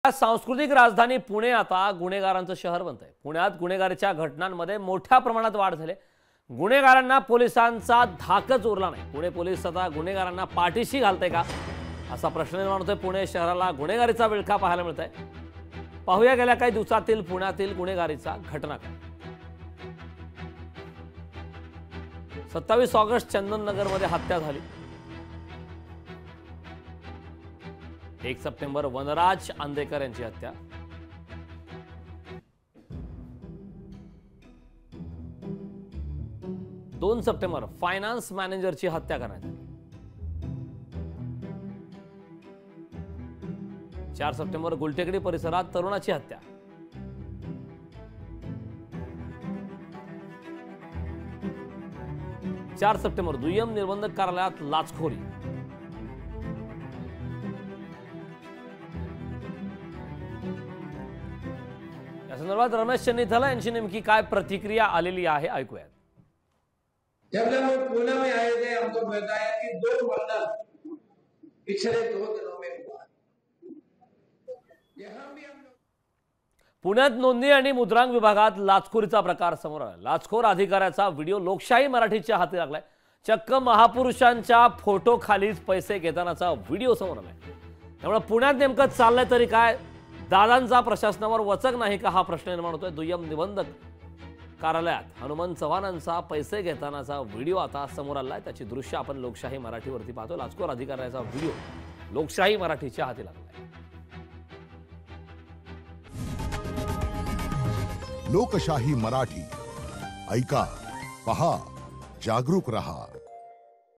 सांस्कृतिक राजधानी पुणे आता गुन्हेगारांचं शहर बनत आहे। पुण्यात गुन्हेगारीच्या घटनांमध्ये मोठ्या प्रमाणात वाढ झाली। गुन्हेगारांना पोलिसांचा धाकच उरला नाही। पुणे पोलीस आता गुन्हेगारांना पाठीशी घालते का असा प्रश्न निर्माण होतोय। पुणे शहराला गुन्हेगारीचा विळखा पाहायला मिळतोय। पाहूया गेल्या काही दिवसातील पुण्यातील गुन्हेगारीचा घटनाक्रम। 27 ऑगस्ट चंदननगरमध्ये हत्या झाली। 1 सप्टेंबर वनराज आंदेकर यांची हत्या। 2 सप्टेंबर फायनान्स मॅनेजरची हत्या करण्यात आली। 4 सप्टेंबर गुलटेकडी परिसरात तरुणाची हत्या। 4 सप्टेंबर दुय्यम निर्बंधक कार्यालयात लाचखोरी। या संदर्भात रमेश चन्नीथला यांची नेमकी काय प्रतिक्रिया आलेली आहे ऐकूया। जब हम लोग पुणे में आए थे हमको बताया कि 2 मर्डर पिछले 2 दिनों में हुआ। यहाँ भी हम पुण्यात नोंदणी आणि मुद्रांक विभागात लाचखोरीचा प्रकार समोर आला। लाचखोर अधिकाऱ्याचा व्हिडिओ लोकशाही मराठीच्या हाती लागलाय। चक्क महापुरुषांच्या फोटो खालीच पैसे घेतानाचा व्हिडिओ समोर आलाय। त्यामुळे पुण्यात नेमकं चाललंय तरी काय? दादांचा प्रशासनावर वचक नाही का हा प्रश्न निर्माण होतोय। दुय्यम निबंधक कार्यालयात हनुमान चव्हाणांचा पैसे घेतानाचा व्हिडिओ आता समोर आलाय। त्याची दृश्य आपण लोकशाही मराठीवरती पाहतो। लाचखोर अधिकाऱ्याचा व्हिडिओ लोकशाही मराठीच्या हाती लागलाय। लोकशाही मराठी ऐका, पहा, जागरूक रहा।